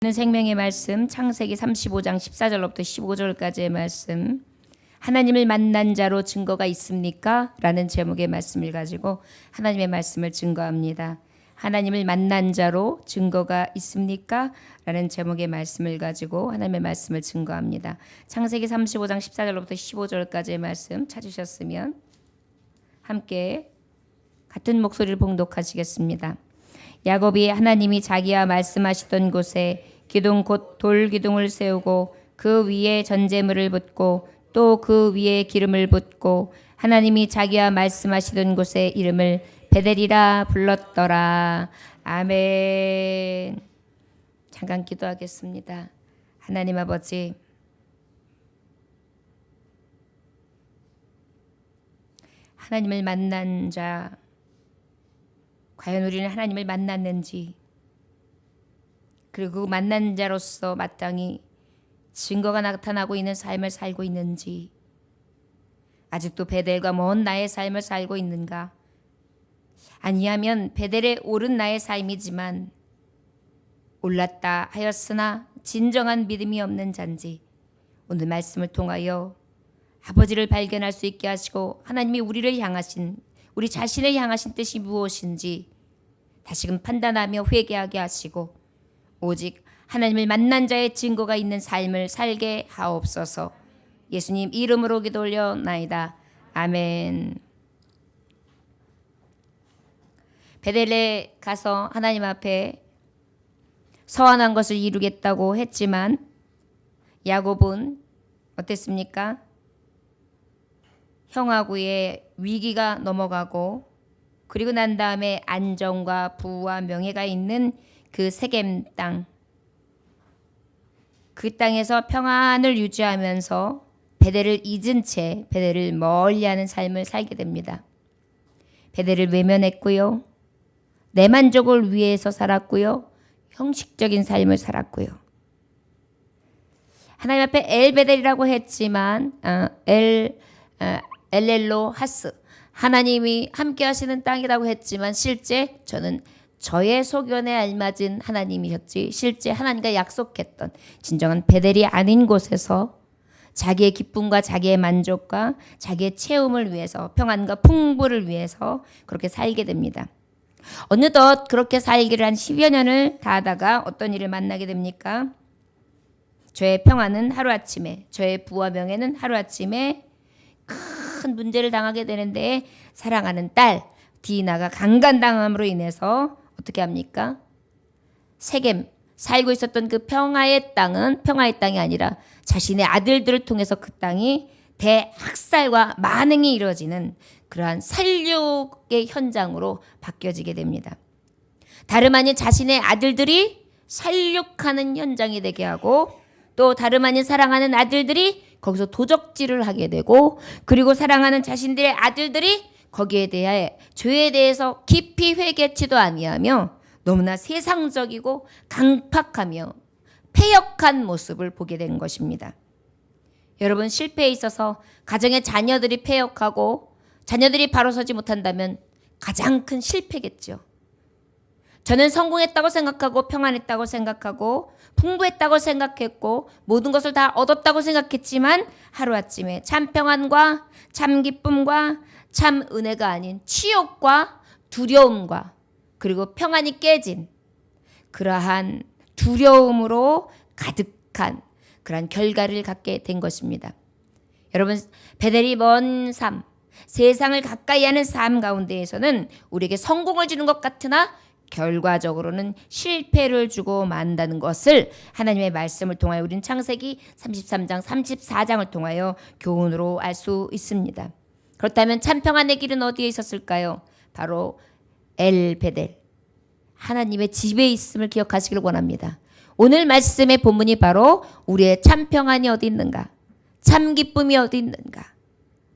생명의 말씀 창세기 35장 14절로부터 15절까지의 말씀, 하나님을 만난 자로 증거가 있습니까? 라는 제목의 말씀을 가지고 하나님의 말씀을 증거합니다. 하나님을 만난 자로 증거가 있습니까? 라는 제목의 말씀을 가지고 하나님의 말씀을 증거합니다. 창세기 35장 14절로부터 15절까지의 말씀 찾으셨으면 함께 같은 목소리를 봉독하시겠습니다. 야곱이 하나님이 자기와 말씀하시던 곳에 기둥 곧 돌기둥을 세우고 그 위에 전제물을 붓고 또 그 위에 기름을 붓고 하나님이 자기와 말씀하시던 곳에 이름을 베델이라 불렀더라. 아멘. 잠깐 기도하겠습니다. 하나님 아버지, 하나님을 만난 자, 과연 우리는 하나님을 만났는지, 그리고 그 만난 자로서 마땅히 증거가 나타나고 있는 삶을 살고 있는지, 아직도 베델과 먼 나의 삶을 살고 있는가? 아니하면 베델에 오른 나의 삶이지만 올랐다 하였으나 진정한 믿음이 없는 잔지, 오늘 말씀을 통하여 아버지를 발견할 수 있게 하시고 하나님이 우리를 향하신, 우리 자신을 향하신 뜻이 무엇인지 다시금 판단하며 회개하게 하시고 오직 하나님을 만난 자의 증거가 있는 삶을 살게 하옵소서. 예수님 이름으로 기도 올려나이다. 아멘. 베델에 가서 하나님 앞에 서원한 것을 이루겠다고 했지만 야곱은 어땠습니까? 형하고의 위기가 넘어가고 그리고 난 다음에 안정과 부와 명예가 있는 그 세겜 땅, 그 땅에서 평안을 유지하면서 베델을 잊은 채 베델을 멀리하는 삶을 살게 됩니다. 베델을 외면했고요, 내 만족을 위해서 살았고요, 형식적인 삶을 살았고요. 하나님 앞에 엘베델이라고 했지만 엘렐로 하스, 하나님이 함께 하시는 땅이라고 했지만 실제 저는 저의 소견에 알맞은 하나님이셨지 실제 하나님과 약속했던 진정한 베델이 아닌 곳에서 자기의 기쁨과 자기의 만족과 자기의 체험을 위해서, 평안과 풍부를 위해서 그렇게 살게 됩니다. 어느덧 그렇게 살기를 한 10여 년을 다 하다가 어떤 일을 만나게 됩니까? 저의 평안은 하루아침에, 저의 부와 명예는 하루아침에 큰 문제를 당하게 되는데 사랑하는 딸 디나가 강간당함으로 인해서 어떻게 합니까? 세겜, 살고 있었던 그 평화의 땅은 평화의 땅이 아니라 자신의 아들들을 통해서 그 땅이 대학살과 만행이 이루어지는 그러한 살육의 현장으로 바뀌어지게 됩니다. 다름 아닌 자신의 아들들이 살육하는 현장이 되게 하고 또 다름 아닌 사랑하는 아들들이 거기서 도적질을 하게 되고 그리고 사랑하는 자신들의 아들들이 거기에 대해 죄에 대해서 깊이 회개치도 아니하며 너무나 세상적이고 강팍하며 패역한 모습을 보게 된 것입니다. 여러분, 실패에 있어서 가정의 자녀들이 패역하고 자녀들이 바로 서지 못한다면 가장 큰 실패겠죠. 저는 성공했다고 생각하고 평안했다고 생각하고 풍부했다고 생각했고 모든 것을 다 얻었다고 생각했지만 하루아침에 참 평안과 참 기쁨과 참 은혜가 아닌 치욕과 두려움과 그리고 평안이 깨진 그러한 두려움으로 가득한 그러한 결과를 갖게 된 것입니다. 여러분, 베델이 먼 삶, 세상을 가까이 하는 삶 가운데에서는 우리에게 성공을 주는 것 같으나 결과적으로는 실패를 주고 만다는 것을 하나님의 말씀을 통하여 우리는 창세기 33장 34장을 통하여 교훈으로 알 수 있습니다. 그렇다면 참 평안의 길은 어디에 있었을까요? 바로 엘베델, 하나님의 집에 있음을 기억하시길 원합니다. 오늘 말씀의 본문이 바로 우리의 참 평안이 어디 있는가, 참 기쁨이 어디 있는가,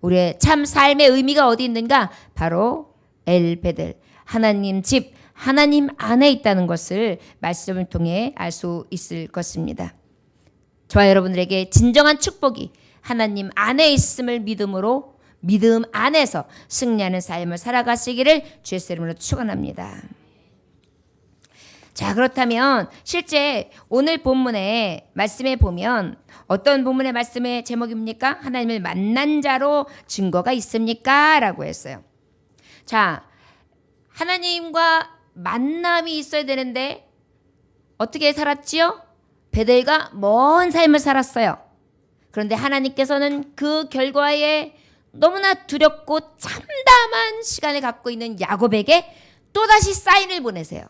우리의 참 삶의 의미가 어디 있는가, 바로 엘베델, 하나님 집, 하나님 안에 있다는 것을 말씀을 통해 알 수 있을 것입니다. 저와 여러분들에게 진정한 축복이 하나님 안에 있음을 믿음으로, 믿음 안에서 승리하는 삶을 살아가시기를 주의 이름으로 축원합니다. 자, 그렇다면 실제 오늘 본문의 말씀에 보면 어떤 본문의 말씀의 제목입니까? 하나님을 만난 자로 증거가 있습니까? 라고 했어요. 자, 하나님과 만남이 있어야 되는데 어떻게 살았지요? 베델과 먼 삶을 살았어요. 그런데 하나님께서는 그 결과에 너무나 두렵고 참담한 시간을 갖고 있는 야곱에게 또다시 사인을 보내세요.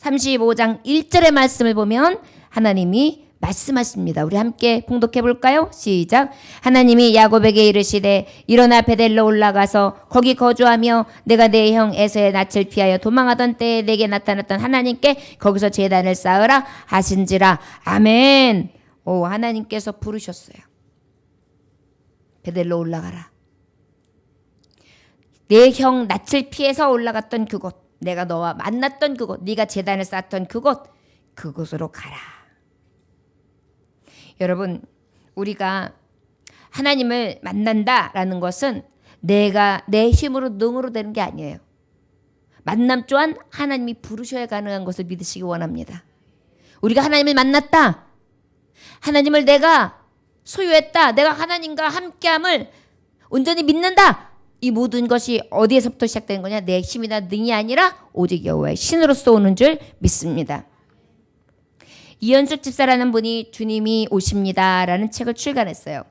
35장 1절의 말씀을 보면 하나님이 말씀하십니다. 우리 함께 봉독해 볼까요? 시작. 하나님이 야곱에게 이르시되 일어나 베델로 올라가서 거기 거주하며 내가 내 형 에서의 낯을 피하여 도망하던 때에 내게 나타났던 하나님께 거기서 제단을 쌓으라 하신지라. 아멘. 오, 하나님께서 부르셨어요. 베델로 올라가라. 내 형 낯을 피해서 올라갔던 그곳, 내가 너와 만났던 그곳, 네가 제단을 쌓았던 그곳으로 가라. 여러분, 우리가 하나님을 만난다라는 것은 내가 내 힘으로 능으로 되는 게 아니에요. 만남 또한 하나님이 부르셔야 가능한 것을 믿으시기 원합니다. 우리가 하나님을 만났다. 하나님을 내가 소유했다. 내가 하나님과 함께함을 온전히 믿는다. 이 모든 것이 어디에서부터 시작되는 거냐? 내 힘이나 능이 아니라 오직 여호와의 신으로서 오는 줄 믿습니다. 이현숙 집사라는 분이 주님이 오십니다라는 책을 출간했어요.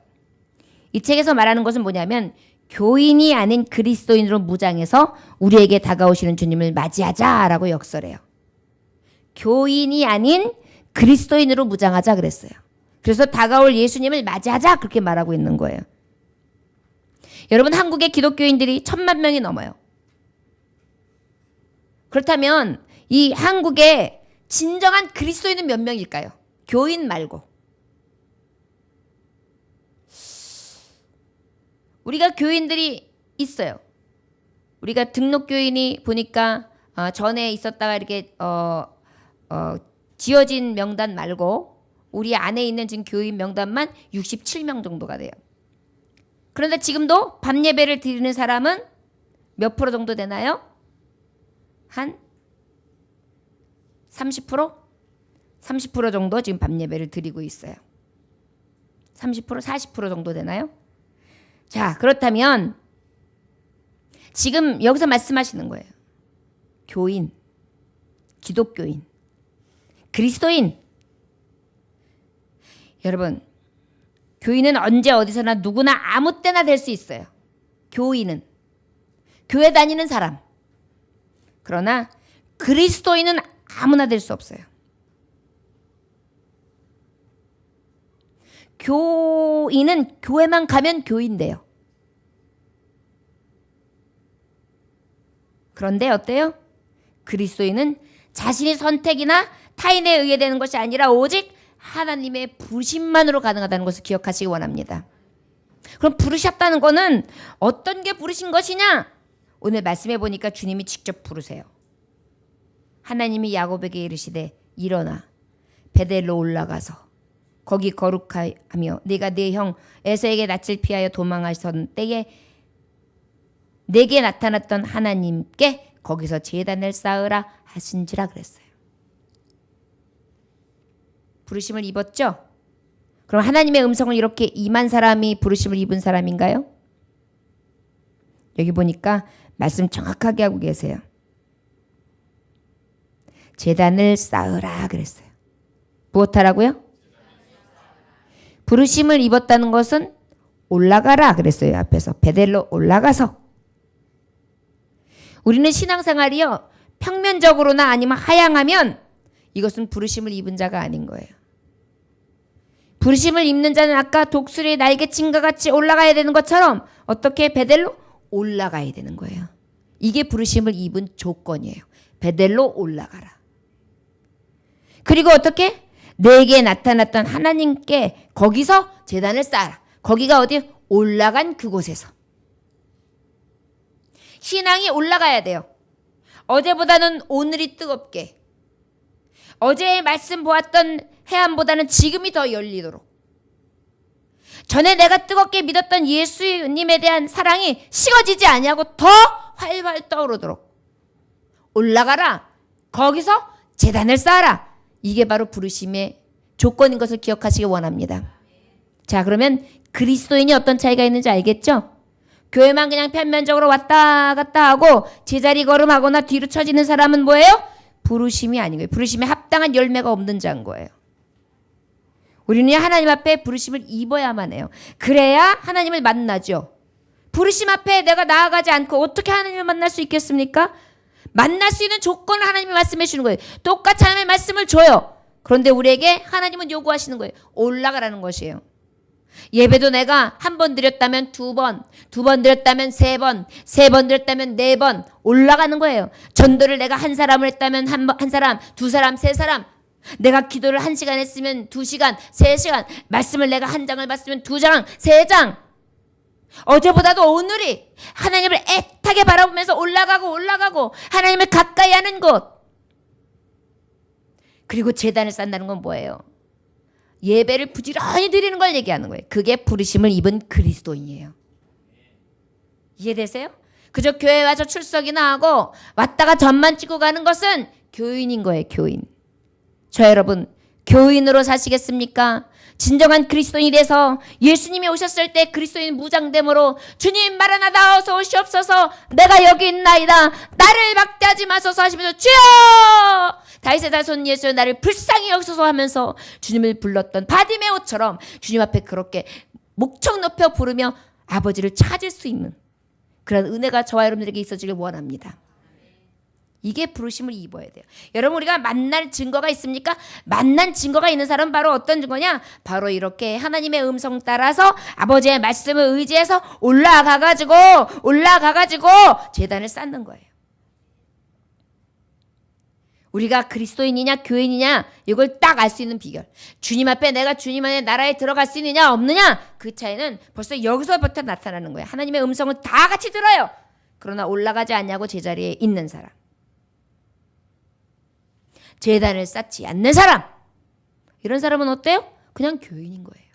이 책에서 말하는 것은 뭐냐면 교인이 아닌 그리스도인으로 무장해서 우리에게 다가오시는 주님을 맞이하자라고 역설해요. 교인이 아닌 그리스도인으로 무장하자 그랬어요. 그래서 다가올 예수님을 맞이하자 그렇게 말하고 있는 거예요. 여러분, 한국의 기독교인들이 1,000만 명이 넘어요. 그렇다면 이 한국의 진정한 그리스도인은 몇 명일까요? 교인 말고. 우리가 교인들이 있어요. 우리가 등록교인이 보니까 전에 있었다가 이렇게 지어진 명단 말고 우리 안에 있는 지금 교인 명단만 67명 정도가 돼요. 그런데 지금도 밤 예배를 드리는 사람은 몇 프로 정도 되나요? 한 30%? 30% 정도 지금 밤 예배를 드리고 있어요. 30%, 40% 정도 되나요? 자, 그렇다면 지금 여기서 말씀하시는 거예요. 교인, 기독교인, 그리스도인. 여러분, 교인은 언제 어디서나 누구나 아무 때나 될 수 있어요. 교인은 교회 다니는 사람. 그러나 그리스도인은 아무나 될 수 없어요. 교인은 교회만 가면 교인 돼요. 그런데 어때요? 그리스도인은 자신의 선택이나 타인에 의해 되는 것이 아니라 오직 하나님의 부르심만으로 가능하다는 것을 기억하시기 원합니다. 그럼 부르셨다는 것은 어떤 게 부르신 것이냐? 오늘 말씀해 보니까 주님이 직접 부르세요. 하나님이 야곱에게 이르시되 일어나 베델로 올라가서 거기 거룩하며 네가 네 형 에서에게 낯을 피하여 도망하던 때에 내게 나타났던 하나님께 거기서 제단을 쌓으라 하신지라 그랬어요. 부르심을 입었죠? 그럼 하나님의 음성을 이렇게 임한 사람이 부르심을 입은 사람인가요? 여기 보니까 말씀 정확하게 하고 계세요. 제단을 쌓으라 그랬어요. 무엇하라고요? 부르심을 입었다는 것은 올라가라 그랬어요. 앞에서 베델로 올라가서. 우리는 신앙생활이요, 평면적으로나 아니면 하향하면 이것은 부르심을 입은 자가 아닌 거예요. 부르심을 입는 자는 아까 독수리의 날개친과 같이 올라가야 되는 것처럼 어떻게 베델로 올라가야 되는 거예요. 이게 부르심을 입은 조건이에요. 베델로 올라가라. 그리고 어떻게? 내게 나타났던 하나님께 거기서 제단을 쌓아라. 거기가 어디? 올라간 그곳에서. 신앙이 올라가야 돼요. 어제보다는 오늘이 뜨겁게. 어제의 말씀 보았던 해안보다는 지금이 더 열리도록. 전에 내가 뜨겁게 믿었던 예수님에 대한 사랑이 식어지지 아니하고 더 활활 떠오르도록. 올라가라. 거기서 제단을 쌓아라. 이게 바로 부르심의 조건인 것을 기억하시기 원합니다. 자, 그러면 그리스도인이 어떤 차이가 있는지 알겠죠? 교회만 그냥 편면적으로 왔다 갔다 하고 제자리 걸음하거나 뒤로 처지는 사람은 뭐예요? 부르심이 아닌 거예요. 부르심에 합당한 열매가 없는 자인 거예요. 우리는 하나님 앞에 부르심을 입어야만 해요. 그래야 하나님을 만나죠. 부르심 앞에 내가 나아가지 않고 어떻게 하나님을 만날 수 있겠습니까? 만날 수 있는 조건을 하나님이 말씀해 주는 거예요. 똑같이 하나님의 말씀을 줘요. 그런데 우리에게 하나님은 요구하시는 거예요. 올라가라는 것이에요. 예배도 내가 한 번 드렸다면 두 번, 두 번 드렸다면 세 번, 세 번 드렸다면 네 번 올라가는 거예요. 전도를 내가 한 사람을 했다면 한 사람, 두 사람, 세 사람. 내가 기도를 1시간 했으면 2시간, 3시간. 말씀을 내가 한 장을 봤으면 2장, 3장. 어제보다도 오늘이 하나님을 애타게 바라보면서 올라가고 하나님을 가까이 하는 곳. 그리고 제단을 쌓는다는 건 뭐예요? 예배를 부지런히 드리는 걸 얘기하는 거예요. 그게 부르심을 입은 그리스도인이에요. 이해되세요? 그저 교회 와서 출석이나 하고 왔다가 점만 찍고 가는 것은 교인인 거예요. 교인. 저 여러분 교인으로 사시겠습니까? 진정한 그리스도인이 돼서 예수님이 오셨을 때 그리스도인 무장됨으로 주님 마라나다 어서 오시옵소서 내가 여기 있나이다 나를 막대하지 마소서 하시면서 주여 다윗의 자손 예수여 나를 불쌍히 여기소서 하면서 주님을 불렀던 바디메오처럼 주님 앞에 그렇게 목청 높여 부르며 아버지를 찾을 수 있는 그런 은혜가 저와 여러분들에게 있어지길 원합니다. 이게 부르심을 입어야 돼요. 여러분 우리가 만날 증거가 있습니까? 만난 증거가 있는 사람은 바로 어떤 증거냐? 바로 이렇게 하나님의 음성 따라서 아버지의 말씀을 의지해서 올라가가지고 제단을 쌓는 거예요. 우리가 그리스도인이냐 교인이냐 이걸 딱 알 수 있는 비결. 주님 앞에 내가 주님의 나라에 들어갈 수 있느냐 없느냐 그 차이는 벌써 여기서부터 나타나는 거예요. 하나님의 음성을 다 같이 들어요. 그러나 올라가지 않냐고 제자리에 있는 사람. 제단을 쌓지 않는 사람. 이런 사람은 어때요? 그냥 교인인 거예요.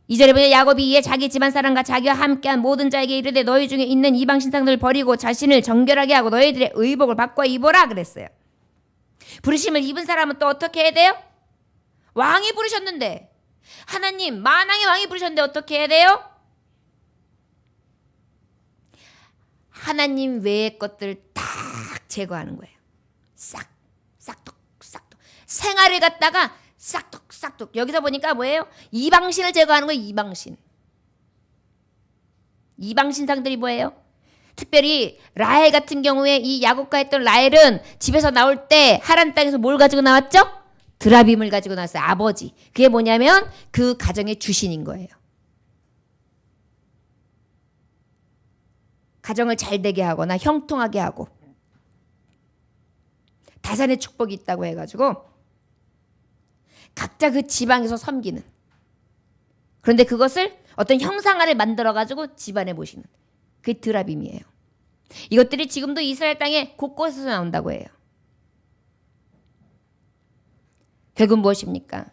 2절에 보면 야곱이 이에 자기 집안 사람과 자기와 함께한 모든 자에게 이르되 너희 중에 있는 이방 신상들을 버리고 자신을 정결하게 하고 너희들의 의복을 바꿔 입어라 그랬어요. 부르심을 입은 사람은 또 어떻게 해야 돼요? 왕이 부르셨는데 하나님 만왕의 왕이 부르셨는데 어떻게 해야 돼요? 하나님 외의 것들을 딱 제거하는 거예요. 싹둑 생활을 갖다가 싹둑 여기서 보니까 뭐예요? 이방신을 제거하는 거예요. 이방신상들이 뭐예요? 특별히 라헬 같은 경우에 이 야곱과 했던 라헬은 집에서 나올 때 하란 땅에서 뭘 가지고 나왔죠? 드라빔을 가지고 나왔어요. 아버지. 그게 뭐냐면 그 가정의 주신인 거예요. 가정을 잘 되게 하거나 형통하게 하고 다산의 축복이 있다고 해가지고 각자 그 지방에서 섬기는 그런데 그것을 어떤 형상화를 만들어가지고 집안에 모시는 그게 드라빔이에요. 이것들이 지금도 이스라엘 땅에 곳곳에서 나온다고 해요. 결국 무엇입니까?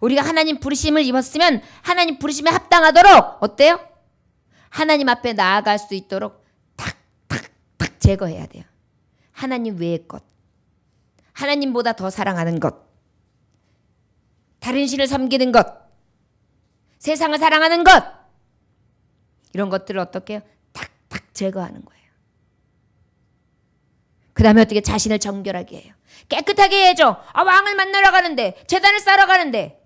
우리가 하나님 부르심을 입었으면 하나님 부르심에 합당하도록 어때요? 하나님 앞에 나아갈 수 있도록 탁 제거해야 돼요. 하나님 외의 것 하나님보다 더 사랑하는 것, 다른 신을 섬기는 것, 세상을 사랑하는 것 이런 것들을 어떻게 해요? 탁 제거하는 거예요. 그 다음에 어떻게 자신을 정결하게 해요. 깨끗하게 해야죠. 왕을 만나러 가는데 제단을 쌓으러 가는데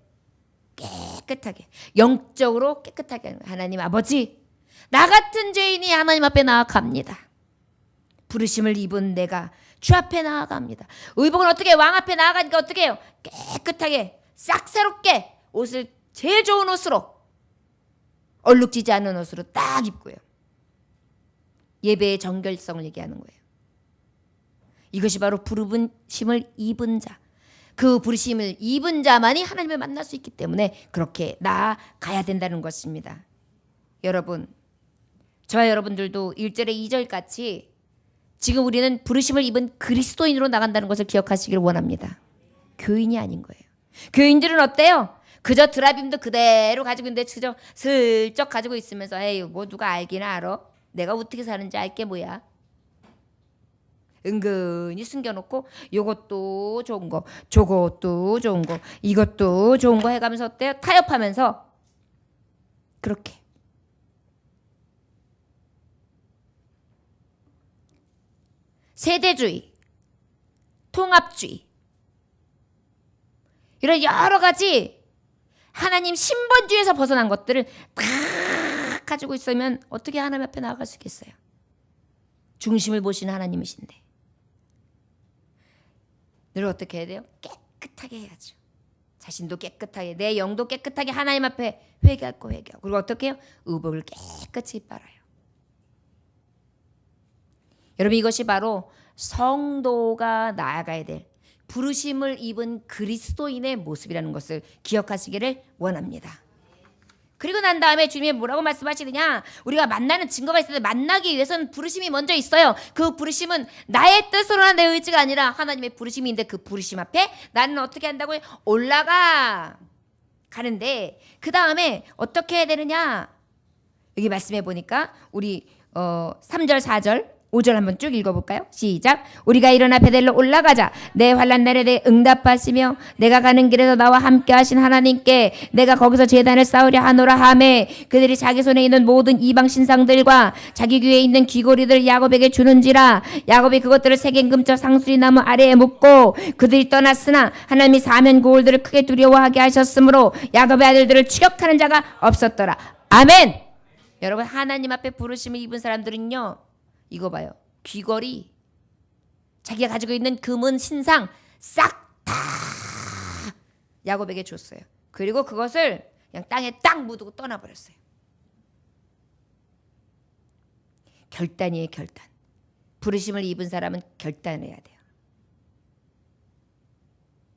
깨끗하게 영적으로 깨끗하게 하는 거예요. 하나님 아버지 나 같은 죄인이 하나님 앞에 나아갑니다. 부르심을 입은 내가 주 앞에 나아갑니다. 의복은 어떻게 왕 앞에 나아가니까 어떻게 해요? 깨끗하게 싹 새롭게 옷을 제일 좋은 옷으로 얼룩지지 않은 옷으로 딱 입고요. 예배의 정결성을 얘기하는 거예요. 이것이 바로 부르심을 입은 자. 그 부르심을 입은 자만이 하나님을 만날 수 있기 때문에 그렇게 나아가야 된다는 것입니다. 여러분 저와 여러분들도 1절에 2절 같이 지금 우리는 부르심을 입은 그리스도인으로 나간다는 것을 기억하시길 원합니다. 교인이 아닌 거예요. 교인들은 어때요? 그저 드라빔도 그대로 가지고 있는데 그저 슬쩍 가지고 있으면서 에이 뭐 누가 알기나 알아? 내가 어떻게 사는지 알게 뭐야? 은근히 숨겨놓고 요것도 좋은 거, 저것도 좋은 거, 이것도 좋은 거 해가면서 어때요? 타협하면서 그렇게. 세대주의, 통합주의, 이런 여러 가지 하나님 신본주의에서 벗어난 것들을 다 가지고 있으면 어떻게 하나님 앞에 나아갈 수 있겠어요? 중심을 보시는 하나님이신데 늘 어떻게 해야 돼요? 깨끗하게 해야죠. 자신도 깨끗하게, 내 영도 깨끗하게 하나님 앞에 회개할 거 회개하고, 그리고 어떻게 해요? 의복을 깨끗이 빨아요. 여러분, 이것이 바로 성도가 나아가야 될 부르심을 입은 그리스도인의 모습이라는 것을 기억하시기를 원합니다. 그리고 난 다음에 주님이 뭐라고 말씀하시느냐, 우리가 만나는 증거가 있어요. 만나기 위해서는 부르심이 먼저 있어요. 그 부르심은 나의 뜻으로나 내 의지가 아니라 하나님의 부르심인데, 그 부르심 앞에 나는 어떻게 한다고요? 올라가 가는데, 그 다음에 어떻게 해야 되느냐, 여기 말씀해 보니까 우리 3절 4절 5절 한번 쭉 읽어볼까요? 시작. 우리가 일어나 베델로 올라가자. 내 환난 날에 내 응답하시며 내가 가는 길에서 나와 함께 하신 하나님께 내가 거기서 제단을 쌓으려 하노라 하매, 그들이 자기 손에 있는 모든 이방 신상들과 자기 귀에 있는 귀고리들 야곱에게 주는지라. 야곱이 그것들을 새긴 금처 상수리 나무 아래에 묻고, 그들이 떠났으나 하나님이 사면 고울들을 크게 두려워하게 하셨으므로 야곱의 아들들을 추격하는 자가 없었더라. 아멘. 여러분, 하나님 앞에 부르심을 입은 사람들은요, 이거 봐요. 귀걸이, 자기가 가지고 있는 금은 신상 싹 다 야곱에게 줬어요. 그리고 그것을 그냥 땅에 딱 묻고 떠나버렸어요. 결단이에요, 결단. 부르심을 입은 사람은 결단해야 돼요.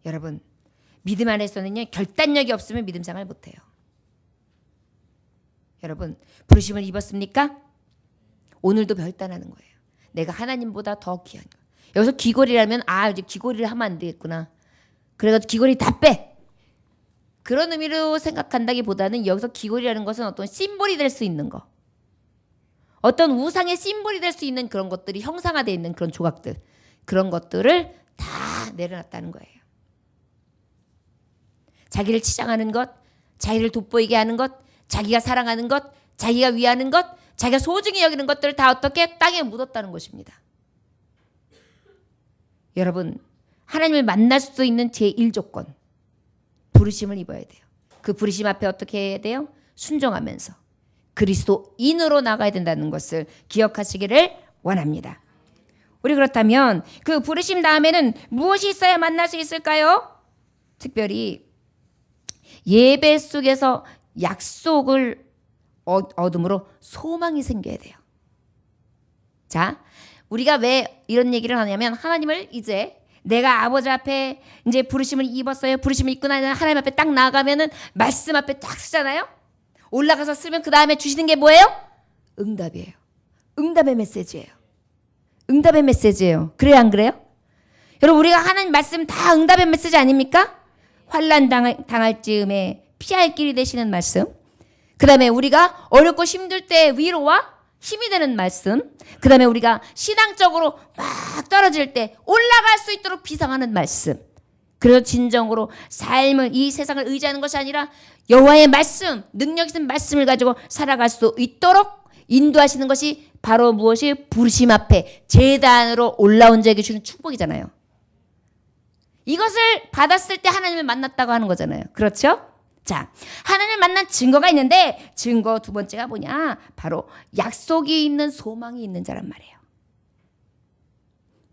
여러분, 믿음 안에서는요, 결단력이 없으면 믿음 생활 못해요. 여러분, 부르심을 입었습니까? 오늘도 결단하는 거예요. 내가 하나님보다 더 귀한 거. 여기서 귀걸이라면 이제 귀걸이를 하면 안 되겠구나. 그래서 귀걸이 다 빼. 그런 의미로 생각한다기보다는 여기서 귀걸이라는 것은 어떤 심볼이 될 수 있는 거. 어떤 우상의 심볼이 될 수 있는 그런 것들이 형상화되어 있는 그런 조각들. 그런 것들을 다 내려놨다는 거예요. 자기를 치장하는 것, 자기를 돋보이게 하는 것, 자기가 사랑하는 것, 자기가 위하는 것, 자기가 소중히 여기는 것들을 다 어떻게 땅에 묻었다는 것입니다. 여러분, 하나님을 만날 수 있는 제1조건, 부르심을 입어야 돼요. 그 부르심 앞에 어떻게 해야 돼요? 순종하면서 그리스도인으로 나가야 된다는 것을 기억하시기를 원합니다. 우리 그렇다면 그 부르심 다음에는 무엇이 있어야 만날 수 있을까요? 특별히 예배 속에서 약속을 얻음으로 소망이 생겨야 돼요. 자, 우리가 왜 이런 얘기를 하냐면, 하나님을 이제 내가 아버지 앞에 이제 부르심을 입었어요. 부르심을 입고 나면 하나님 앞에 딱 나아가면은 말씀 앞에 딱 쓰잖아요. 올라가서 쓰면 그 다음에 주시는 게 뭐예요? 응답이에요. 응답의 메시지예요. 응답의 메시지예요. 그래요, 안 그래요? 여러분, 우리가 하나님 말씀 다 응답의 메시지 아닙니까? 환난 당할 즈음에 피할 길이 되시는 말씀. 그 다음에 우리가 어렵고 힘들 때 위로와 힘이 되는 말씀. 그 다음에 우리가 신앙적으로 막 떨어질 때 올라갈 수 있도록 비상하는 말씀. 그래서 진정으로 삶을, 이 세상을 의지하는 것이 아니라 여호와의 말씀, 능력 있는 말씀을 가지고 살아갈 수 있도록 인도하시는 것이 바로 무엇이? 부르심 앞에 제단으로 올라온 자에게 주는 축복이잖아요. 이것을 받았을 때 하나님을 만났다고 하는 거잖아요. 그렇죠? 자, 하나님을 만난 증거가 있는데, 증거 두 번째가 뭐냐? 바로 약속이 있는 소망이 있는 자란 말이에요.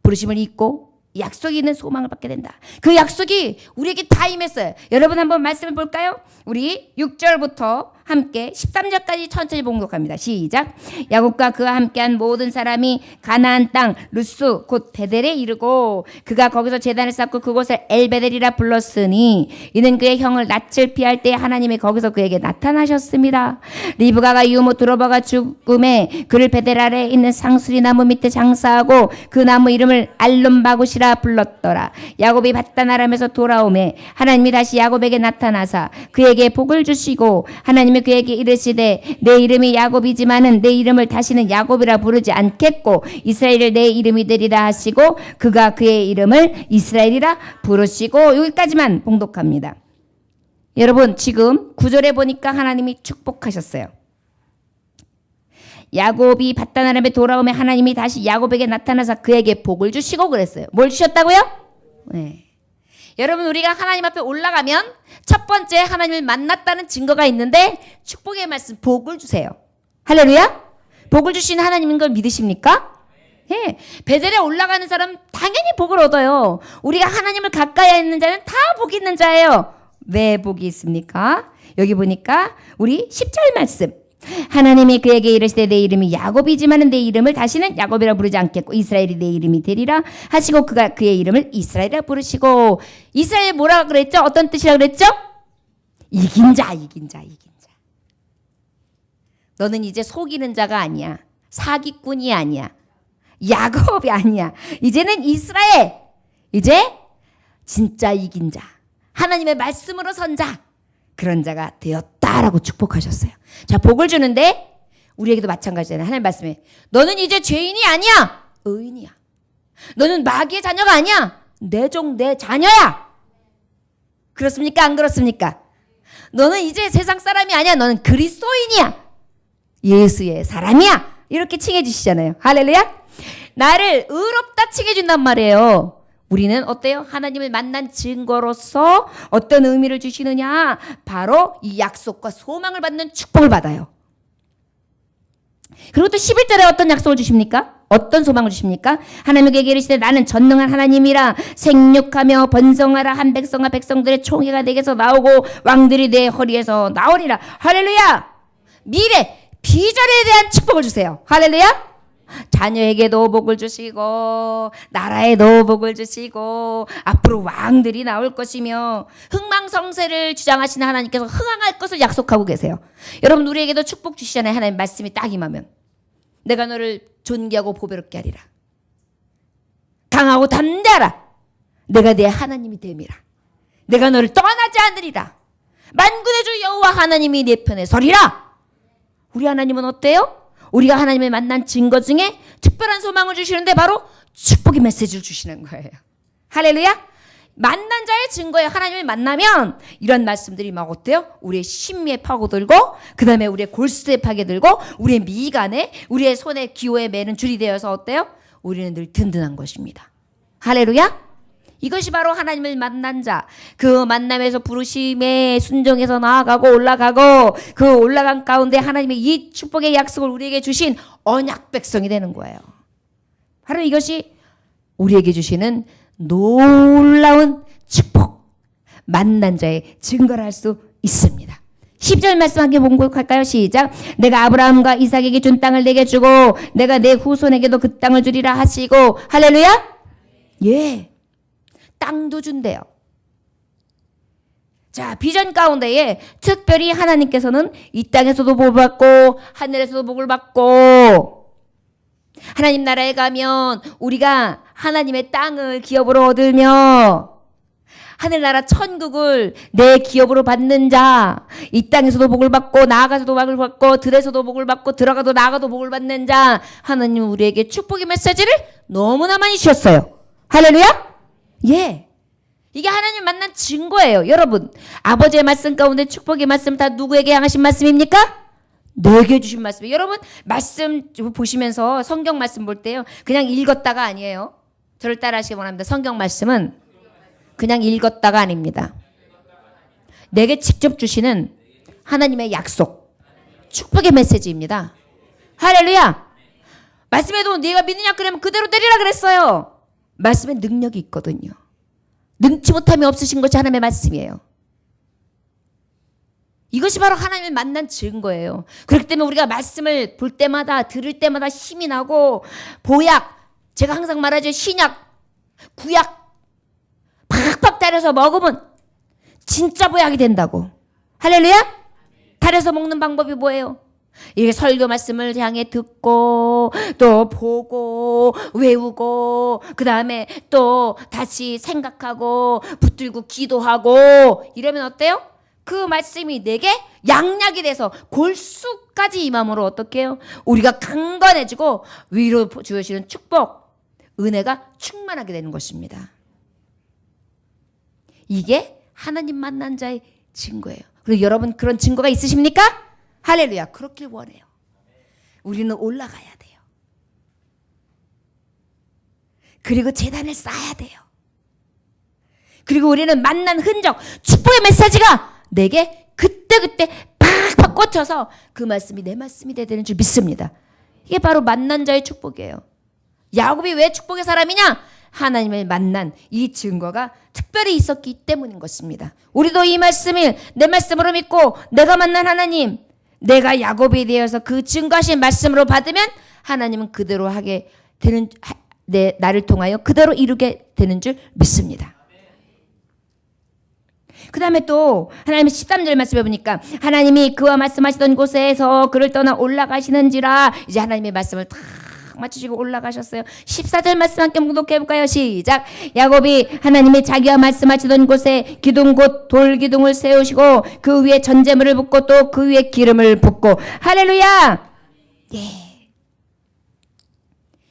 부르심을 입고 약속이 있는 소망을 받게 된다. 그 약속이 우리에게 다 임했어요. 여러분 한번 말씀을 볼까요? 우리 6절부터 함께 13절까지 천천히 봉독합니다. 시작. 야곱과 그와 함께한 모든 사람이 가나안 땅 루스 곧 베델에 이르고, 그가 거기서 제단을 쌓고 그곳을 엘베델이라 불렀으니 이는 그의 형을 낯을 피할 때 하나님이 거기서 그에게 나타나셨습니다. 리브가가 유모 드로버가 죽음에 그를 베델 아래에 있는 상수리 나무 밑에 장사하고 그 나무 이름을 알론바굿이라 불렀더라. 야곱이 밧단 아람에서 돌아오매 하나님이 다시 야곱에게 나타나사 그에게 복을 주시고 하나님 하나님이 그에게 이르시되 내 이름이 야곱이지만은 내 이름을 다시는 야곱이라 부르지 않겠고 이스라엘을 내 이름이 되리라 하시고 그가 그의 이름을 이스라엘이라 부르시고. 여기까지만 봉독합니다. 여러분 지금 9절에 보니까 하나님이 축복하셨어요. 야곱이 밧단 아람에 돌아오며 하나님이 다시 야곱에게 나타나서 그에게 복을 주시고 그랬어요. 뭘 주셨다고요? 네. 여러분 우리가 하나님 앞에 올라가면 첫 번째 하나님을 만났다는 증거가 있는데 축복의 말씀 복을 주세요. 할렐루야. 복을 주신 하나님인 걸 믿으십니까? 네. 베델에 올라가는 사람 당연히 복을 얻어요. 우리가 하나님을 가까이 있는 자는 다 복이 있는 자예요. 왜 복이 있습니까? 여기 보니까 우리 10절 말씀. 하나님이 그에게 이르시되 내 이름이 야곱이지만 내 이름을 다시는 야곱이라 부르지 않겠고 이스라엘이 내 이름이 되리라 하시고 그가 그의 이름을 이스라엘이라 부르시고. 이스라엘 뭐라 그랬죠? 어떤 뜻이라 그랬죠? 이긴 자, 이긴 자, 이긴 자. 너는 이제 속이는 자가 아니야. 사기꾼이 아니야. 야곱이 아니야. 이제는 이스라엘. 이제 진짜 이긴 자. 하나님의 말씀으로 선 자. 그런 자가 되었다라고 축복하셨어요. 자, 복을 주는데 우리에게도 마찬가지잖아요. 하나님 말씀에 너는 이제 죄인이 아니야. 의인이야. 너는 마귀의 자녀가 아니야. 내 종, 내 자녀야. 그렇습니까? 안 그렇습니까? 너는 이제 세상 사람이 아니야. 너는 그리스도인이야. 예수의 사람이야. 이렇게 칭해 주시잖아요. 할렐루야. 나를 의롭다 칭해 준단 말이에요. 우리는 어때요? 하나님을 만난 증거로서 어떤 의미를 주시느냐? 바로 이 약속과 소망을 받는 축복을 받아요. 그리고 또 11절에 어떤 약속을 주십니까? 어떤 소망을 주십니까? 하나님에게 이르시되 나는 전능한 하나님이라 생육하며 번성하라 한 백성과 백성들의 총회가 내게서 나오고 왕들이 내 허리에서 나오리라. 할렐루야. 미래 비전에 대한 축복을 주세요. 할렐루야. 자녀에게도 복을 주시고 나라에도 복을 주시고 앞으로 왕들이 나올 것이며 흥망성쇠를 주장하시는 하나님께서 흥황할 것을 약속하고 계세요. 여러분 우리에게도 축복 주시잖아요. 하나님 말씀이 딱 임하면 내가 너를 존귀하고 보배롭게 하리라. 강하고 담대하라. 내가 내 하나님이 됨이라. 내가 너를 떠나지 않으리라. 만군의 주 여호와 하나님이 내 편에 서리라. 우리 하나님은 어때요? 우리가 하나님을 만난 증거 중에 특별한 소망을 주시는데 바로 축복의 메시지를 주시는 거예요. 할렐루야. 만난 자의 증거에 하나님을 만나면 이런 말씀들이 막 어때요? 우리의 심리에 파고들고 그 다음에 우리의 골수에 파고들고 우리의 미간에 우리의 손에 기호에 매는 줄이 되어서 어때요? 우리는 늘 든든한 것입니다. 할렐루야. 이것이 바로 하나님을 만난 자. 그 만남에서 부르심에 순종해서 나아가고 올라가고 그 올라간 가운데 하나님의 이 축복의 약속을 우리에게 주신 언약 백성이 되는 거예요. 바로 이것이 우리에게 주시는 놀라운 축복. 만난 자의 증거를 할 수 있습니다. 10절 말씀 함께 봉독할까요? 시작. 내가 아브라함과 이삭에게 준 땅을 내게 주고 내가 내 후손에게도 그 땅을 주리라 하시고. 할렐루야. 예. 땅도 준대요. 자, 비전 가운데에 특별히 하나님께서는 이 땅에서도 복을 받고 하늘에서도 복을 받고 하나님 나라에 가면 우리가 하나님의 땅을 기업으로 얻으며 하늘나라 천국을 내 기업으로 받는 자, 이 땅에서도 복을 받고 나아가서도 복을 받고 들에서도 복을 받고 들어가도 나가도 복을 받는 자, 하나님 우리에게 축복의 메시지를 너무나 많이 주셨어요. 할렐루야. 예. 이게 하나님 만난 증거예요. 여러분, 아버지의 말씀 가운데 축복의 말씀 다 누구에게 향하신 말씀입니까? 내게 주신 말씀이에요. 여러분, 말씀 보시면서 성경 말씀 볼 때요. 그냥 읽었다가 아니에요. 저를 따라 하시기 원합니다. 성경 말씀은 그냥 읽었다가 아닙니다. 내게 직접 주시는 하나님의 약속, 축복의 메시지입니다. 할렐루야. 말씀에도 네가 믿느냐 그러면 그대로 되리라 그랬어요. 말씀에 능력이 있거든요. 능치 못함이 없으신 것이 하나님의 말씀이에요. 이것이 바로 하나님을 만난 증거예요. 그렇기 때문에 우리가 말씀을 볼 때마다 들을 때마다 힘이 나고 보약, 제가 항상 말하죠. 신약, 구약 팍팍 달여서 먹으면 진짜 보약이 된다고. 할렐루야. 달여서 먹는 방법이 뭐예요? 이렇게 설교 말씀을 향해 듣고 또 보고 외우고 그 다음에 또 다시 생각하고 붙들고 기도하고 이러면 어때요? 그 말씀이 내게 양약이 돼서 골수까지 임함으로 어떻게 해요? 우리가 강건해지고 위로 주시는 축복, 은혜가 충만하게 되는 것입니다. 이게 하나님 만난 자의 증거예요. 그리고 여러분 그런 증거가 있으십니까? 할렐루야. 그렇길 원해요. 우리는 올라가야 돼요. 그리고 제단을 쌓아야 돼요. 그리고 우리는 만난 흔적, 축복의 메시지가 내게 그때그때 팍팍 꽂혀서 그 말씀이 내 말씀이 되는 줄 믿습니다. 이게 바로 만난 자의 축복이에요. 야곱이 왜 축복의 사람이냐? 하나님을 만난 이 증거가 특별히 있었기 때문인 것입니다. 우리도 이 말씀을 내 말씀으로 믿고 내가 만난 하나님, 내가 야곱이 되어서 그 증거하신 말씀으로 받으면 하나님은 그대로 하게 되는, 나를 통하여 그대로 이루게 되는 줄 믿습니다. 그 다음에 또 하나님의 13절 말씀해 보니까 하나님이 그와 말씀하시던 곳에서 그를 떠나 올라가시는지라, 이제 하나님의 말씀을 탁 맞추시고 올라가셨어요. 14절 말씀 함께 묵독해 볼까요? 시작. 야곱이 하나님이 자기와 말씀하시던 곳에 기둥 곧 돌기둥을 세우시고 그 위에 전제물을 붓고 또 그 위에 기름을 붓고. 할렐루야. 예.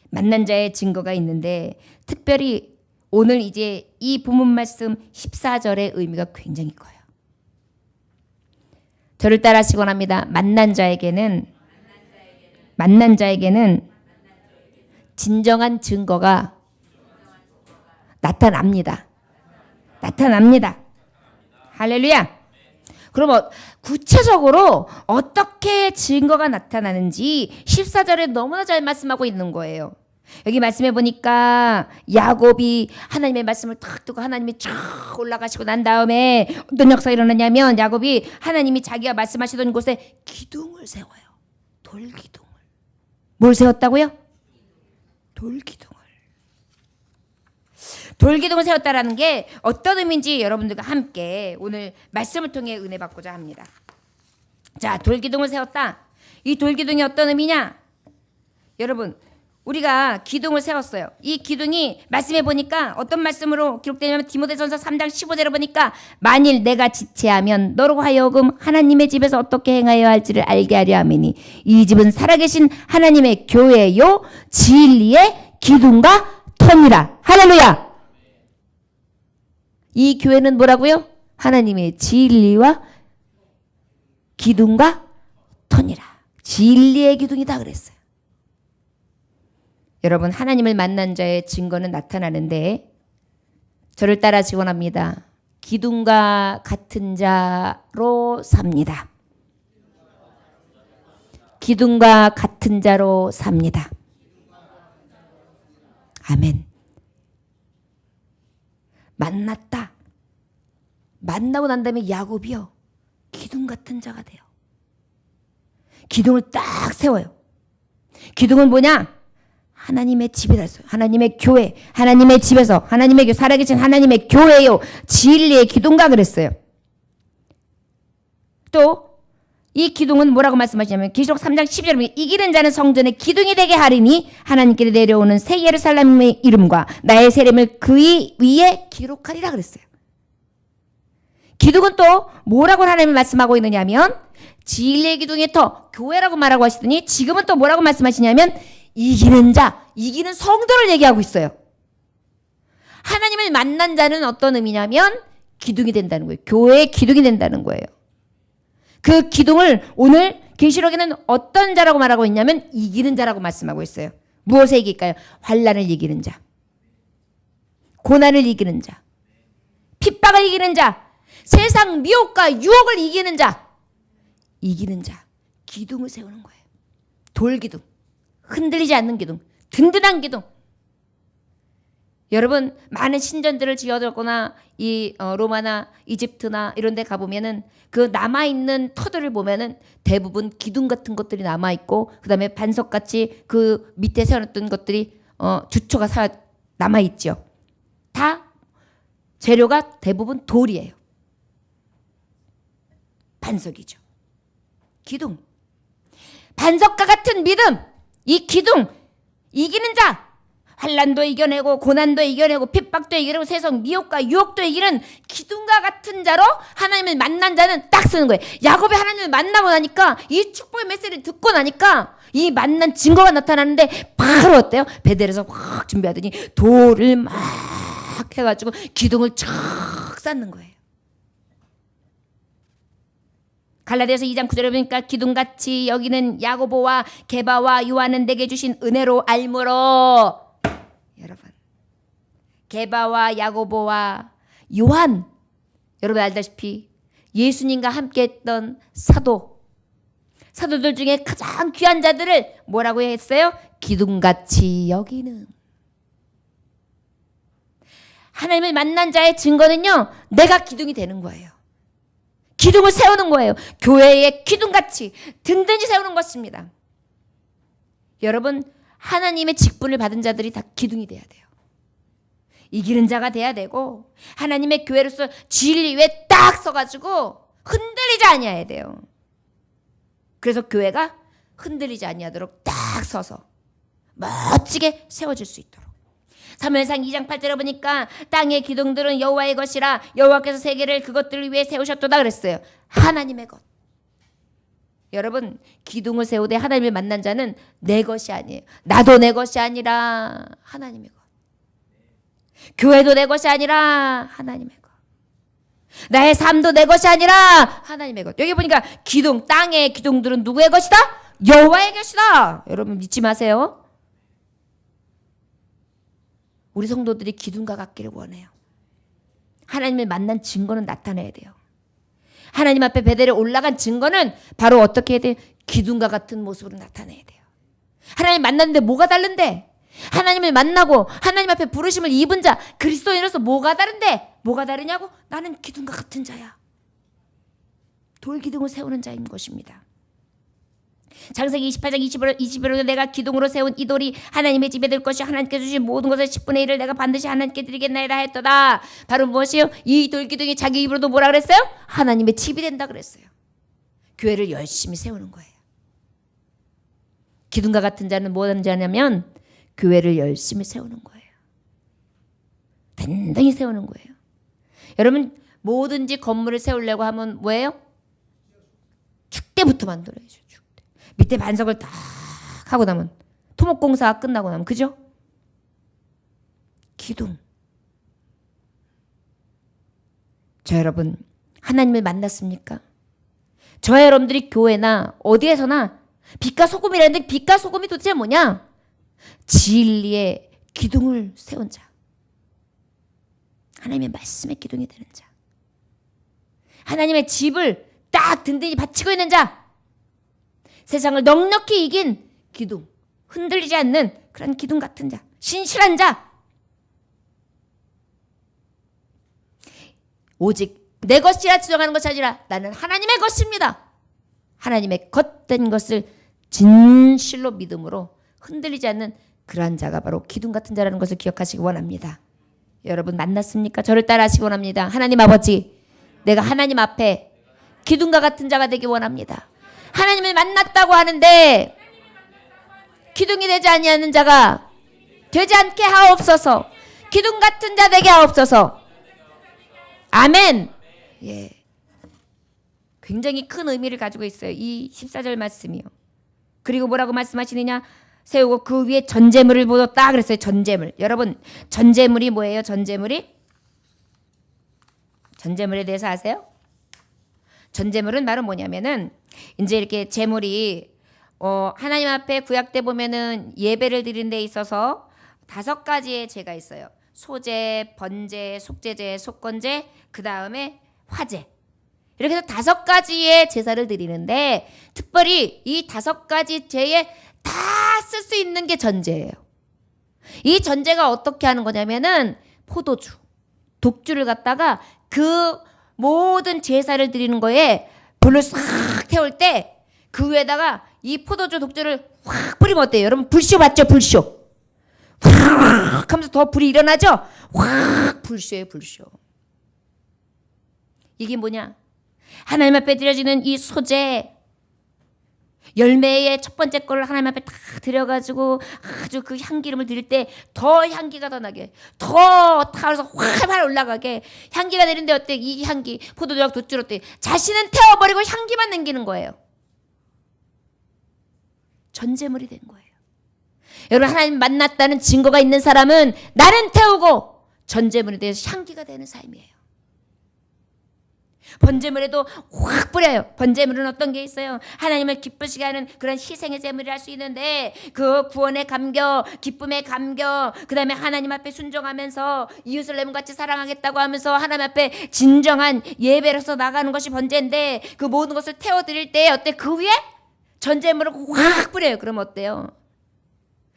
만난 자의 증거가 있는데 특별히 오늘 이제 이 본문 말씀 14절의 의미가 굉장히 커요. 저를 따라하시곤 합니다. 만난 자에게는 진정한 증거가 나타납니다. 할렐루야. 그럼 구체적으로 어떻게 증거가 나타나는지 14절에 너무나 잘 말씀하고 있는 거예요. 여기 말씀해 보니까 야곱이 하나님의 말씀을 탁 두고 하나님이 쫙 올라가시고 난 다음에 어떤 역사가 일어나냐면 야곱이 하나님이 자기가 말씀하시던 곳에 기둥을 세워요. 돌기둥을. 뭘 세웠다고요? 돌기둥을 세웠다라는 게 어떤 의미인지 여러분들과 함께 오늘 말씀을 통해 은혜 받고자 합니다. 자, 돌기둥을 세웠다. 이 돌기둥이 어떤 의미냐? 여러분, 우리가 기둥을 세웠어요. 이 기둥이 말씀해 보니까 어떤 말씀으로 기록되냐면 디모데전서 3장 15절에 보니까 만일 내가 지체하면 너로 하여금 하나님의 집에서 어떻게 행하여야 할지를 알게 하려 함이니 이 집은 살아계신 하나님의 교회요 진리의 기둥과 터니라. 할렐루야. 이 교회는 뭐라고요? 하나님의 진리와 기둥과 터니라. 진리의 기둥이다 그랬어요. 여러분, 하나님을 만난 자의 증거는 나타나는데 저를 따라하시곤 합니다. 기둥과 같은 자로 삽니다. 기둥과 같은 자로 삽니다. 아멘. 만났다. 만나고 난 다음에 야곱이요. 기둥 같은 자가 돼요. 기둥을 딱 세워요. 기둥은 뭐냐? 하나님의 집이라 했어요. 하나님의 교회, 하나님의 집에서 하나님의 교회, 살아계신 하나님의 교회요 진리의 기둥가 그랬어요. 또 이 기둥은 뭐라고 말씀하시냐면 계시록 3장 10절에 보면 이기는 자는 성전의 기둥이 되게 하리니 하나님께로 내려오는 새 예루살렘의 이름과 나의 세례를 그 위에 기록하리라 그랬어요. 기둥은 또 뭐라고 하나님이 말씀하고 있느냐면 진리의 기둥의 터, 교회라고 말하고 하시더니 지금은 또 뭐라고 말씀하시냐면 이기는 자, 이기는 성도를 얘기하고 있어요. 하나님을 만난 자는 어떤 의미냐면 기둥이 된다는 거예요. 교회의 기둥이 된다는 거예요. 그 기둥을 오늘 계시록에는 어떤 자라고 말하고 있냐면 이기는 자라고 말씀하고 있어요. 무엇에 이길까요? 환난을 이기는 자, 고난을 이기는 자, 핍박을 이기는 자, 세상 미혹과 유혹을 이기는 자, 이기는 자, 기둥을 세우는 거예요. 돌기둥, 흔들리지 않는 기둥, 든든한 기둥. 여러분 많은 신전들을 지어졌거나 이 로마나 이집트나 이런 데 가보면은 그 남아있는 터들을 보면은 대부분 기둥 같은 것들이 남아있고 그 다음에 반석같이 그 밑에 세워놨던 것들이 주초가 남아있죠. 다 재료가 대부분 돌이에요. 반석이죠. 기둥. 반석과 같은 믿음. 이 기둥. 이기는 자. 환난도 이겨내고 고난도 이겨내고 핍박도 이겨내고 세상 미혹과 유혹도 이기는 기둥과 같은 자로 하나님을 만난 자는 딱 쓰는 거예요. 야곱이 하나님을 만나고 나니까 이 축복의 메시지를 듣고 나니까 이 만난 증거가 나타나는데 바로 어때요? 베델에서 확 준비하더니 돌을 막 해가지고 기둥을 쫙 쌓는 거예요. 갈라디아서 2장 9절에 보니까 기둥같이 여기는 야고보와 게바와 요한은 내게 주신 은혜로 알므로. 여러분, 게바와 야고보와 요한, 여러분 알다시피 예수님과 함께했던 사도들 중에 가장 귀한 자들을 뭐라고 했어요? 기둥같이 여기는. 하나님을 만난 자의 증거는요, 내가 기둥이 되는 거예요. 기둥을 세우는 거예요. 교회의 기둥같이 든든히 세우는 것입니다. 여러분, 하나님의 직분을 받은 자들이 다 기둥이 돼야 돼요. 이기는 자가 돼야 되고 하나님의 교회로서 진리 위에 딱 서가지고 흔들리지 아니해야 돼요. 그래서 교회가 흔들리지 아니하도록 딱 서서 멋지게 세워질 수 있도록. 사무엘상 2장 8절에 보니까 땅의 기둥들은 여호와의 것이라 여호와께서 세계를 그것들을 위해 세우셨도다 그랬어요. 하나님의 것. 여러분, 기둥을 세우되 하나님을 만난 자는 내 것이 아니에요. 나도 내 것이 아니라 하나님의 것. 교회도 내 것이 아니라 하나님의 것. 나의 삶도 내 것이 아니라 하나님의 것. 여기 보니까 기둥, 땅의 기둥들은 누구의 것이다? 여호와의 것이다. 여러분 믿지 마세요. 우리 성도들이 기둥과 같기를 원해요. 하나님을 만난 증거는 나타내야 돼요. 하나님 앞에 베델에 올라간 증거는 바로 어떻게 해야 돼요? 기둥과 같은 모습으로 나타내야 돼요. 하나님 만났는데 뭐가 다른데? 하나님을 만나고 하나님 앞에 부르심을 입은 자 그리스도인으로서 뭐가 다른데? 뭐가 다르냐고? 나는 기둥과 같은 자야. 돌기둥을 세우는 자인 것입니다. 창세기 28장 21절에 내가 기둥으로 세운 이 돌이 하나님의 집에 될 것이 하나님께서 주신 모든 것의 10분의 1을 내가 반드시 하나님께 드리겠나이다 했도다. 바로 무엇이요? 이 돌기둥이 자기 입으로도 뭐라 그랬어요? 하나님의 집이 된다 그랬어요. 교회를 열심히 세우는 거예요. 기둥과 같은 자는 뭐 하는 자냐면 교회를 열심히 세우는 거예요. 단단히 세우는 거예요. 여러분 뭐든지 건물을 세우려고 하면 뭐예요? 축대부터 만들어야죠. 밑에 반석을 딱 하고 나면 토목공사가 끝나고 나면 그죠? 기둥. 저 여러분 하나님을 만났습니까? 저 여러분들이 교회나 어디에서나 빛과 소금이라는데 빛과 소금이 도대체 뭐냐? 진리의 기둥을 세운 자. 하나님의 말씀의 기둥이 되는 자. 하나님의 집을 딱 든든히 바치고 있는 자. 세상을 넉넉히 이긴 기둥, 흔들리지 않는 그런 기둥 같은 자, 신실한 자. 오직 내 것이라 주장하는 것이 아니라 나는 하나님의 것입니다. 하나님의 것된 것을 진실로 믿음으로 흔들리지 않는 그러한 자가 바로 기둥 같은 자라는 것을 기억하시기 원합니다. 여러분 만났습니까? 저를 따라하시기 원합니다. 하나님 아버지, 내가 하나님 앞에 기둥과 같은 자가 되기 원합니다. 하나님을 만났다고 하는데 기둥이 되지 아니하는 자가 되지 않게 하옵소서. 기둥 같은 자 되게 하옵소서. 아멘. 예. 굉장히 큰 의미를 가지고 있어요. 이 14절 말씀이요. 그리고 뭐라고 말씀하시느냐? 세우고 그 위에 전제물을 묻었다 그랬어요. 전제물. 여러분 전제물이 뭐예요? 전제물에 대해서 아세요? 전제물은 바로 뭐냐면은 이제 이렇게 제물이 하나님 앞에 구약 때 보면은 예배를 드리는 데 있어서 5가지의 제가 있어요. 소제, 번제, 속제제, 속건제, 그 다음에 화제. 이렇게 해서 5가지의 제사를 드리는데 특별히 이 5가지 제에 다 쓸 수 있는 게 전제예요. 이 전제가 어떻게 하는 거냐면은 포도주, 독주를 갖다가 그 모든 제사를 드리는 거에 불을 싹 태울 때 그 위에다가 이 포도주 독주를 확 뿌리면 어때요? 여러분 불쇼 맞죠? 불쇼. 확 하면서 더 불이 일어나죠? 확 불쇼예요. 불쇼. 이게 뭐냐? 하나님 앞에 드려지는 이 소제, 열매의 첫 번째 거를 하나님 앞에 다 드려가지고 아주 그 향기름을 드릴 때 더 향기가 더 나게, 더 타서 활활 올라가게 향기가 내리는데 어때? 이 향기 포도주하고 돛줄 어때? 자신은 태워버리고 향기만 남기는 거예요. 전제물이 된 거예요. 여러분, 하나님 만났다는 증거가 있는 사람은 나는 태우고 전제물에 대해서 향기가 되는 삶이에요. 번제물에도 확 뿌려요. 번제물은 어떤 게 있어요? 하나님을 기쁘시게 하는 그런 희생의 제물이 할 수 있는데 그 구원의 감격, 기쁨의 감격, 그 다음에 하나님 앞에 순종하면서 이웃을 내 몸같이 사랑하겠다고 하면서 하나님 앞에 진정한 예배로서 나가는 것이 번제인데 그 모든 것을 태워드릴 때 어때? 그 위에 전제물을 확 뿌려요. 그럼 어때요?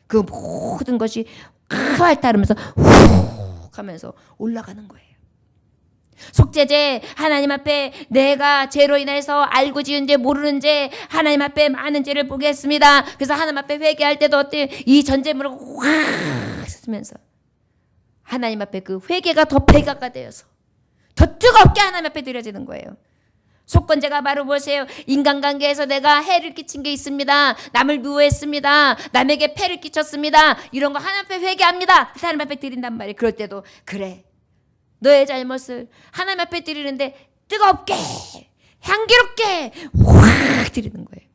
그 모든 것이 활 따르면서 훅 하면서 올라가는 거예요. 속죄제, 하나님 앞에 내가 죄로 인해서 알고 지은 죄 모르는 죄, 하나님 앞에 많은 죄를 보겠습니다. 그래서 하나님 앞에 회개할 때도 어때? 이 전제물을 확 쓰면서 하나님 앞에 그 회개가 더 배가가 되어서 더 뜨겁게 하나님 앞에 드려지는 거예요. 속건제가 바로 무엇이에요? 인간관계에서 내가 해를 끼친 게 있습니다. 남을 미워했습니다. 남에게 폐를 끼쳤습니다. 이런 거 하나님 앞에 회개합니다. 하나님 앞에 드린단 말이에요. 그럴 때도 그래, 너의 잘못을 하나님 앞에 드리는데 뜨겁게 향기롭게 확 드리는 거예요.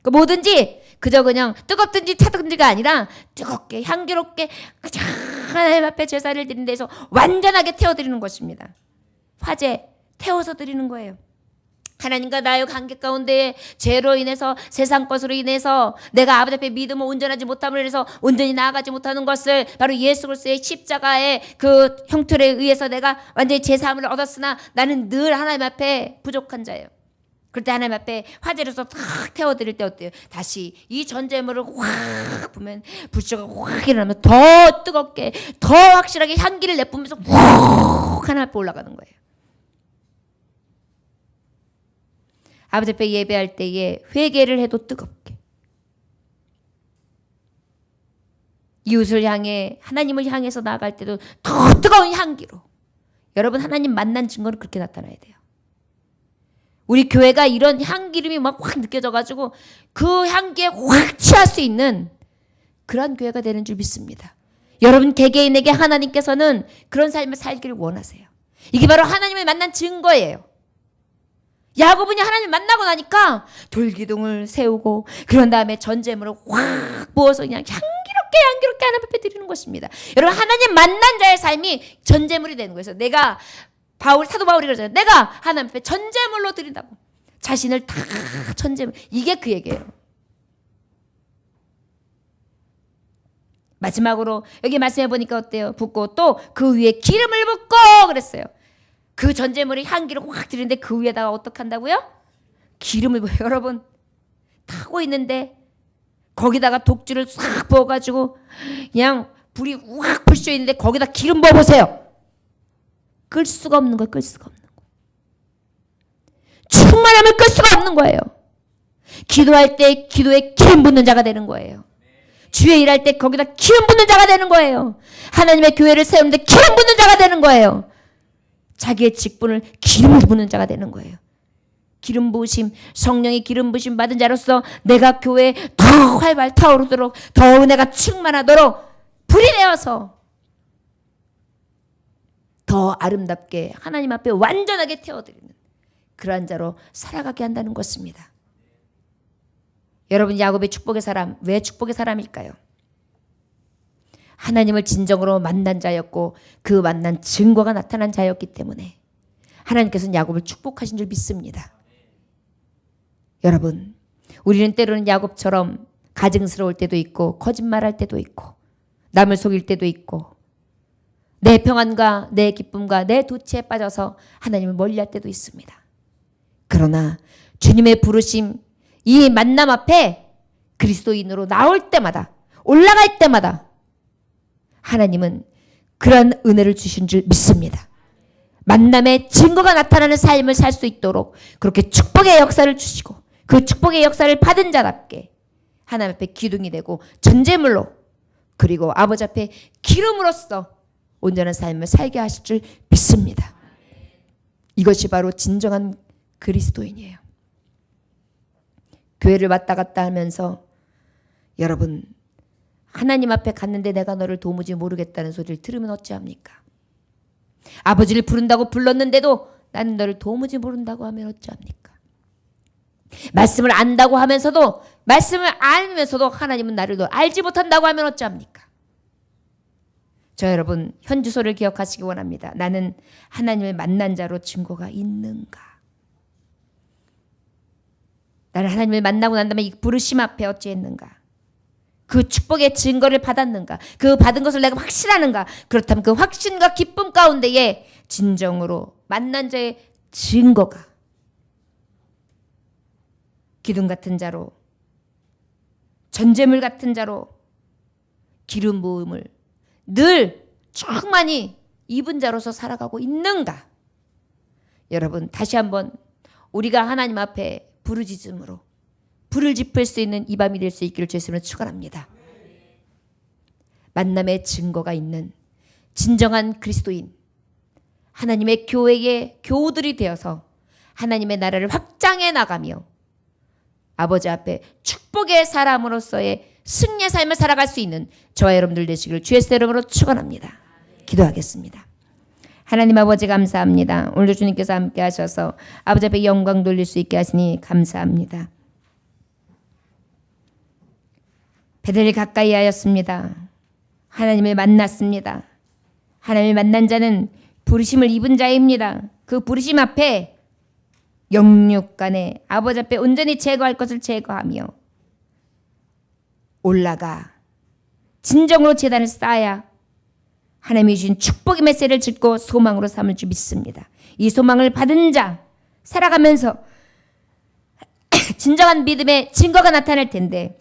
그 뭐든지 그저 그냥 뜨겁든지 차든지가 아니라 뜨겁게 향기롭게 하나님 앞에 제사를 드리는 데서 완전하게 태워드리는 것입니다. 화제 태워서 드리는 거예요. 하나님과 나의 관계 가운데 죄로 인해서 세상 것으로 인해서 내가 아버지 앞에 믿음을 온전하지 못함으로 인해서 온전히 나아가지 못하는 것을 바로 예수 그리스도의 십자가의 그 형틀에 의해서 내가 완전히 제사함을 얻었으나 나는 늘 하나님 앞에 부족한 자예요. 그럴 때 하나님 앞에 화제로서 탁 태워드릴 때 어때요? 다시 이 전제물을 확 보면 불씨가 확 일어나면 더 뜨겁게 더 확실하게 향기를 내뿜으면서 확 하나님 앞에 올라가는 거예요. 아버지 앞에 예배할 때에 회개를 해도 뜨겁게, 이웃을 향해 하나님을 향해서 나아갈 때도 더 뜨거운 향기로. 여러분, 하나님 만난 증거는 그렇게 나타나야 돼요. 우리 교회가 이런 향기름이 막 확 느껴져가지고 그 향기에 확 취할 수 있는 그런 교회가 되는 줄 믿습니다. 여러분 개개인에게 하나님께서는 그런 삶을 살기를 원하세요. 이게 바로 하나님을 만난 증거예요. 야곱은 하나님 만나고 나니까 돌기둥을 세우고 그런 다음에 전제물을 확 부어서 그냥 향기롭게 하나님 앞에 드리는 것입니다. 여러분, 하나님 만난 자의 삶이 전제물이 되는 거예요. 내가 사도 바울이 그러잖아요. 내가 하나님 앞에 전제물로 드린다고. 자신을 다 전제물. 이게 그 얘기예요. 마지막으로 여기 말씀해 보니까 어때요? 붓고 또 그 위에 기름을 붓고 그랬어요. 그 전제물이 향기를 확 드리는데 그 위에다가 어떻게 한다고요? 기름을 부어요. 여러분, 타고 있는데 거기다가 독주를 싹 부어가지고 그냥 불이 확 불쇼 있는데 거기다 기름 부어보세요. 끌 수가 없는 거예요. 끌 수가 없는 거예요. 충만하면 끌 수가 없는 거예요. 기도할 때 기도에 기름 붓는 자가 되는 거예요. 주에 일할 때 거기다 기름 붓는 자가 되는 거예요. 하나님의 교회를 세우는데 기름 붓는 자가 되는 거예요. 자기의 직분을 기름을 부는 자가 되는 거예요. 기름 부으심, 성령의 기름 부으심 받은 자로서 내가 교회에 더 활발 타오르도록, 더 은혜가 충만하도록 불이 되어서 더 아름답게 하나님 앞에 완전하게 태워드리는 그러한 자로 살아가게 한다는 것입니다. 여러분, 야곱의 축복의 사람, 왜 축복의 사람일까요? 하나님을 진정으로 만난 자였고 그 만난 증거가 나타난 자였기 때문에 하나님께서는 야곱을 축복하신 줄 믿습니다. 여러분, 우리는 때로는 야곱처럼 가증스러울 때도 있고 거짓말할 때도 있고 남을 속일 때도 있고 내 평안과 내 기쁨과 내 도취에 빠져서 하나님을 멀리할 때도 있습니다. 그러나 주님의 부르심, 이 만남 앞에 그리스도인으로 나올 때마다, 올라갈 때마다 하나님은 그런 은혜를 주신 줄 믿습니다. 만남의 증거가 나타나는 삶을 살 수 있도록 그렇게 축복의 역사를 주시고 그 축복의 역사를 받은 자답게 하나님 앞에 기둥이 되고 전제물로, 그리고 아버지 앞에 기름으로써 온전한 삶을 살게 하실 줄 믿습니다. 이것이 바로 진정한 그리스도인이에요. 교회를 왔다 갔다 하면서 여러분 하나님 앞에 갔는데 내가 너를 도무지 모르겠다는 소리를 들으면 어찌합니까? 아버지를 부른다고 불렀는데도 나는 너를 도무지 모른다고 하면 어찌합니까? 말씀을 안다고 하면서도 말씀을 알면서도 하나님은 나를 알지 못한다고 하면 어찌합니까? 저 여러분 현주소를 기억하시기 원합니다. 나는 하나님을 만난 자로 증거가 있는가? 나는 하나님을 만나고 난 다음에 이 부르심 앞에 어찌했는가? 그 축복의 증거를 받았는가? 그 받은 것을 내가 확신하는가? 그렇다면 그 확신과 기쁨 가운데에 진정으로 만난 자의 증거가 기둥 같은 자로, 전제물 같은 자로 기름 부음을 늘 충만히 입은 자로서 살아가고 있는가? 여러분 다시 한번 우리가 하나님 앞에 부르짖음으로 불을 지필 수 있는 이 밤이 될 수 있기를 주님으로 축원합니다. 만남의 증거가 있는 진정한 그리스도인, 하나님의 교회의 교우들이 되어서 하나님의 나라를 확장해 나가며 아버지 앞에 축복의 사람으로서의 승리의 삶을 살아갈 수 있는 저와 여러분들 되시기를 주의 이름으로 축원합니다. 기도하겠습니다. 하나님 아버지 감사합니다. 오늘도 주님께서 함께 하셔서 아버지 앞에 영광 돌릴 수 있게 하시니 감사합니다. 베델을 가까이 하였습니다. 하나님을 만났습니다. 하나님을 만난 자는 부르심을 입은 자입니다. 그 부르심 앞에 영육간에 아버지 앞에 온전히 제거할 것을 제거하며 올라가 진정으로 제단을 쌓아야 하나님이 주신 축복의 메시지를 짓고 소망으로 삼을 줄 믿습니다. 이 소망을 받은 자 살아가면서 진정한 믿음의 증거가 나타날 텐데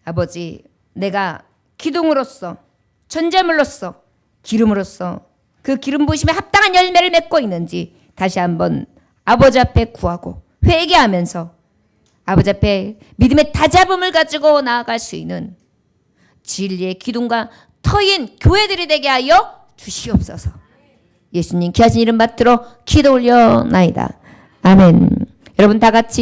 아버지 내가 기둥으로서 전제물로서 기름으로서 그 기름 부으심에 합당한 열매를 맺고 있는지 다시 한번 아버지 앞에 구하고 회개하면서 아버지 앞에 믿음의 다잡음을 가지고 나아갈 수 있는 진리의 기둥과 터인 교회들이 되게 하여 주시옵소서. 예수님 귀하신 이름 받들어 기도 올려나이다. 아멘. 여러분 다 같이